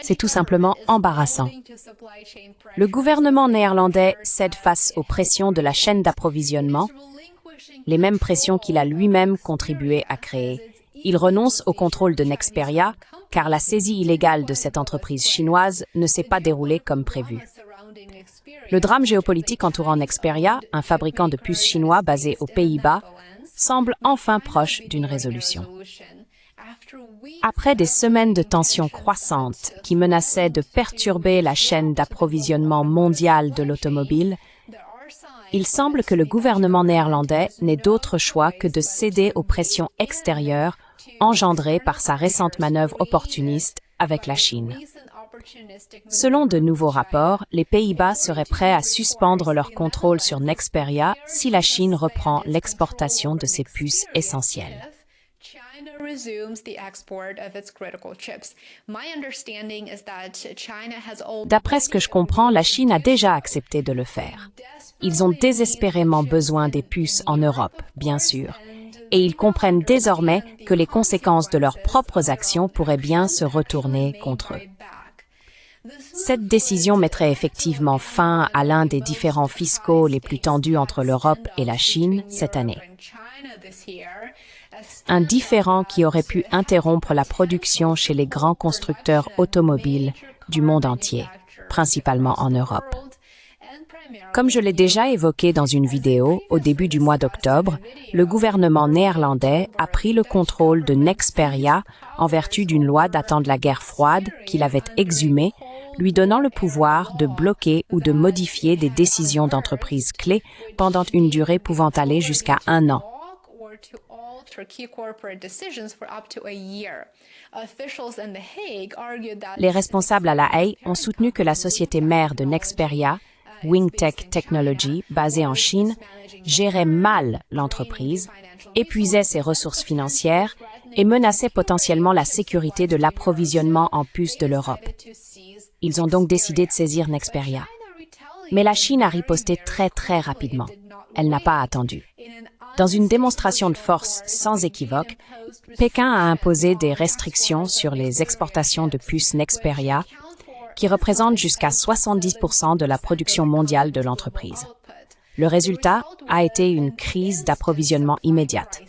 C'est tout simplement embarrassant. Le gouvernement néerlandais cède face aux pressions de la chaîne d'approvisionnement, les mêmes pressions qu'il a lui-même contribué à créer. Il renonce au contrôle de Nexperia, car la saisie illégale de cette entreprise chinoise ne s'est pas déroulée comme prévu. Le drame géopolitique entourant Nexperia, un fabricant de puces chinois basé aux Pays-Bas, semble enfin proche d'une résolution. Après des semaines de tensions croissantes qui menaçaient de perturber la chaîne d'approvisionnement mondiale de l'automobile, il semble que le gouvernement néerlandais n'ait d'autre choix que de céder aux pressions extérieures engendrées par sa récente manœuvre opportuniste avec la Chine. Selon de nouveaux rapports, les Pays-Bas seraient prêts à suspendre leur contrôle sur Nexperia si la Chine reprend l'exportation de ses puces essentielles. D'après ce que je comprends, la Chine a déjà accepté de le faire. Ils ont désespérément besoin des puces en Europe, bien sûr, et ils comprennent désormais que les conséquences de leurs propres actions pourraient bien se retourner contre eux. Cette décision mettrait effectivement fin à l'un des différends fiscaux les plus tendus entre l'Europe et la Chine cette année. Un différend qui aurait pu interrompre la production chez les grands constructeurs automobiles du monde entier, principalement en Europe. Comme je l'ai déjà évoqué dans une vidéo au début du mois d'octobre, le gouvernement néerlandais a pris le contrôle de Nexperia en vertu d'une loi datant de la guerre froide qu'il avait exhumée, lui donnant le pouvoir de bloquer ou de modifier des décisions d'entreprises clés pendant une durée pouvant aller jusqu'à 1 an. Les responsables à La Haye ont soutenu que la société mère de Nexperia, Wingtech Technology, basée en Chine, gérait mal l'entreprise, épuisait ses ressources financières et menaçait potentiellement la sécurité de l'approvisionnement en puces de l'Europe. Ils ont donc décidé de saisir Nexperia. Mais la Chine a riposté très rapidement. Elle n'a pas attendu. Dans une démonstration de force sans équivoque, Pékin a imposé des restrictions sur les exportations de puces Nexperia, qui représentent jusqu'à 70% de la production mondiale de l'entreprise. Le résultat a été une crise d'approvisionnement immédiate.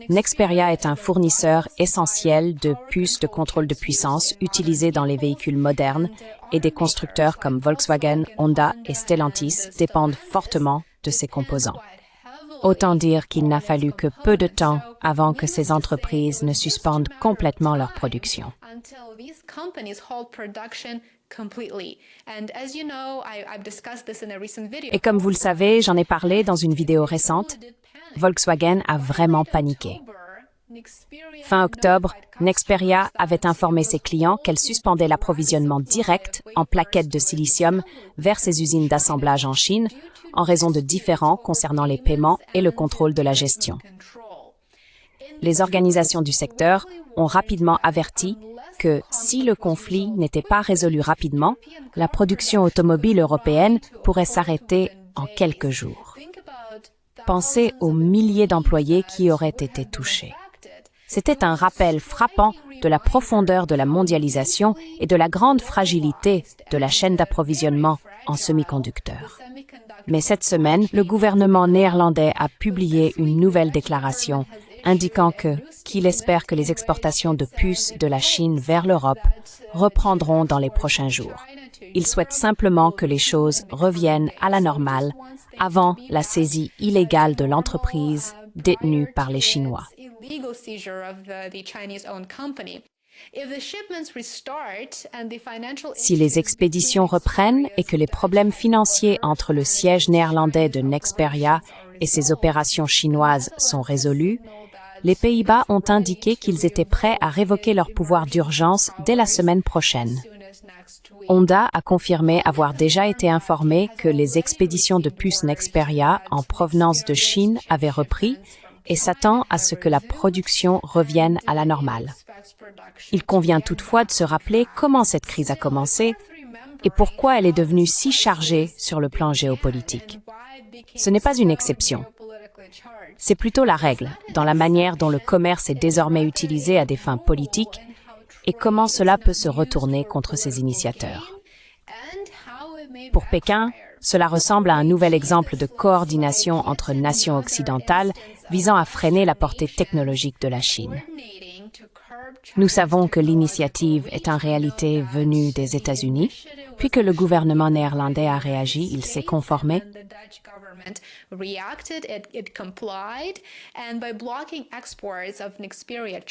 Nexperia est un fournisseur essentiel de puces de contrôle de puissance utilisées dans les véhicules modernes et des constructeurs comme Volkswagen, Honda et Stellantis dépendent fortement de ses composants. Autant dire qu'il n'a fallu que peu de temps avant que ces entreprises ne suspendent complètement leur production. Et comme vous le savez, j'en ai parlé dans une vidéo récente, Volkswagen a vraiment paniqué. Fin octobre, Nexperia avait informé ses clients qu'elle suspendait l'approvisionnement direct en plaquettes de silicium vers ses usines d'assemblage en Chine en raison de différends concernant les paiements et le contrôle de la gestion. Les organisations du secteur ont rapidement averti que si le conflit n'était pas résolu rapidement, la production automobile européenne pourrait s'arrêter en quelques jours. Pensez aux milliers d'employés qui auraient été touchés. C'était un rappel frappant de la profondeur de la mondialisation et de la grande fragilité de la chaîne d'approvisionnement en semi-conducteurs. Mais cette semaine, le gouvernement néerlandais a publié une nouvelle déclaration indiquant qu'il espère que les exportations de puces de la Chine vers l'Europe reprendront dans les prochains jours. Il souhaite simplement que les choses reviennent à la normale avant la saisie illégale de l'entreprise détenue par les Chinois. Si les expéditions reprennent et que les problèmes financiers entre le siège néerlandais de Nexperia et ses opérations chinoises sont résolus, les Pays-Bas ont indiqué qu'ils étaient prêts à révoquer leur pouvoir d'urgence dès la semaine prochaine. Honda a confirmé avoir déjà été informé que les expéditions de puces Nexperia en provenance de Chine avaient repris et s'attend à ce que la production revienne à la normale. Il convient toutefois de se rappeler comment cette crise a commencé et pourquoi elle est devenue si chargée sur le plan géopolitique. Ce n'est pas une exception. C'est plutôt la règle, dans la manière dont le commerce est désormais utilisé à des fins politiques et comment cela peut se retourner contre ses initiateurs. Pour Pékin, cela ressemble à un nouvel exemple de coordination entre nations occidentales visant à freiner la portée technologique de la Chine. Nous savons que l'initiative est en réalité venue des États-Unis, puis que le gouvernement néerlandais a réagi, il s'est conformé.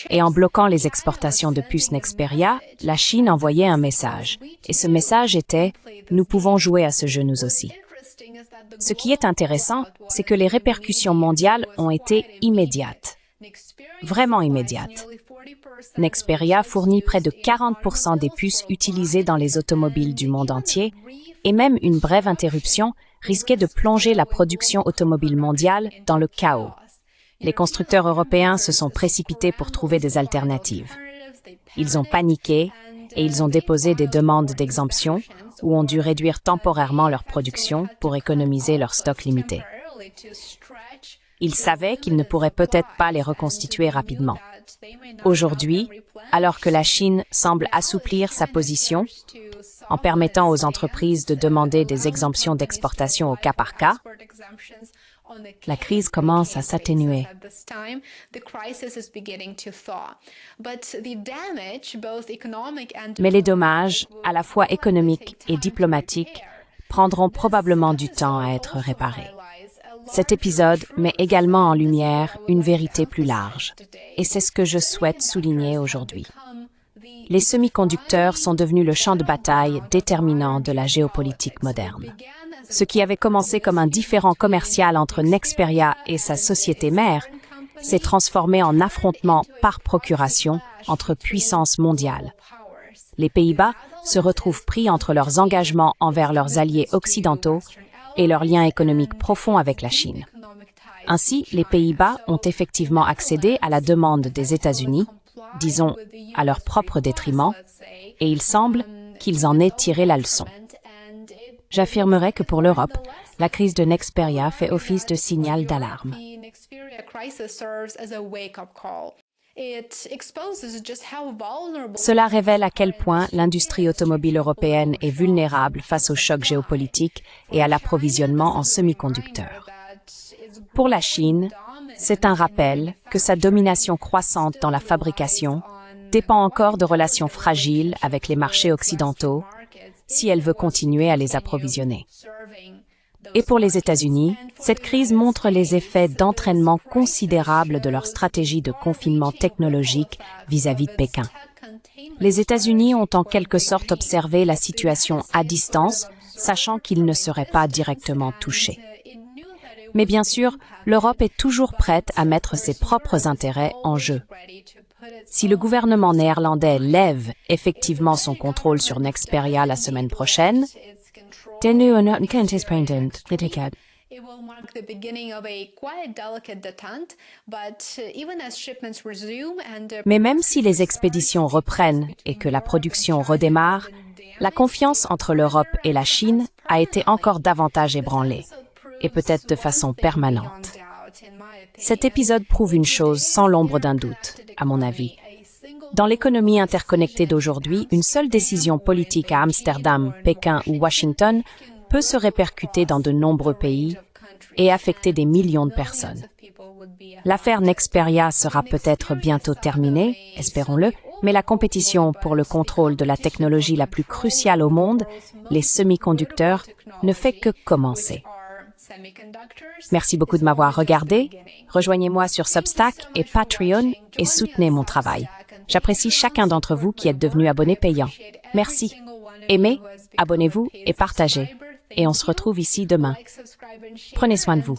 Et en bloquant les exportations de puces Nexperia, la Chine envoyait un message. Et ce message était « Nous pouvons jouer à ce jeu nous aussi ». Ce qui est intéressant, c'est que les répercussions mondiales ont été immédiates. Vraiment immédiates. Nexperia fournit près de 40% des puces utilisées dans les automobiles du monde entier, et même une brève interruption risquait de plonger la production automobile mondiale dans le chaos. Les constructeurs européens se sont précipités pour trouver des alternatives. Ils ont paniqué et ils ont déposé des demandes d'exemption ou ont dû réduire temporairement leur production pour économiser leur stock limité. Ils savaient qu'ils ne pourraient peut-être pas les reconstituer rapidement. Aujourd'hui, alors que la Chine semble assouplir sa position en permettant aux entreprises de demander des exemptions d'exportation au cas par cas, la crise commence à s'atténuer. Mais les dommages, à la fois économiques et diplomatiques, prendront probablement du temps à être réparés. Cet épisode met également en lumière une vérité plus large, et c'est ce que je souhaite souligner aujourd'hui. Les semi-conducteurs sont devenus le champ de bataille déterminant de la géopolitique moderne. Ce qui avait commencé comme un différend commercial entre Nexperia et sa société mère s'est transformé en affrontement par procuration entre puissances mondiales. Les Pays-Bas se retrouvent pris entre leurs engagements envers leurs alliés occidentaux et leurs liens économiques profonds avec la Chine. Ainsi, les Pays-Bas ont effectivement accédé à la demande des États-Unis, disons à leur propre détriment, et il semble qu'ils en aient tiré la leçon. J'affirmerai que pour l'Europe, la crise de Nexperia fait office de signal d'alarme. Cela révèle à quel point l'industrie automobile européenne est vulnérable face aux chocs géopolitiques et à l'approvisionnement en semi-conducteurs. Pour la Chine, c'est un rappel que sa domination croissante dans la fabrication dépend encore de relations fragiles avec les marchés occidentaux si elle veut continuer à les approvisionner. Et pour les États-Unis, cette crise montre les effets d'entraînement considérables de leur stratégie de confinement technologique vis-à-vis de Pékin. Les États-Unis ont en quelque sorte observé la situation à distance, sachant qu'ils ne seraient pas directement touchés. Mais bien sûr, l'Europe est toujours prête à mettre ses propres intérêts en jeu. Si le gouvernement néerlandais lève effectivement son contrôle sur Nexperia la semaine prochaine, mais même si les expéditions reprennent et que la production redémarre, la confiance entre l'Europe et la Chine a été encore davantage ébranlée, et peut-être de façon permanente. Cet épisode prouve une chose sans l'ombre d'un doute, à mon avis. Dans l'économie interconnectée d'aujourd'hui, une seule décision politique à Amsterdam, Pékin ou Washington peut se répercuter dans de nombreux pays et affecter des millions de personnes. L'affaire Nexperia sera peut-être bientôt terminée, espérons-le, mais la compétition pour le contrôle de la technologie la plus cruciale au monde, les semi-conducteurs, ne fait que commencer. Merci beaucoup de m'avoir regardé. Rejoignez-moi sur Substack et Patreon et soutenez mon travail. J'apprécie chacun d'entre vous qui êtes devenus abonnés payants. Merci. Aimez, abonnez-vous et partagez. Et on se retrouve ici demain. Prenez soin de vous.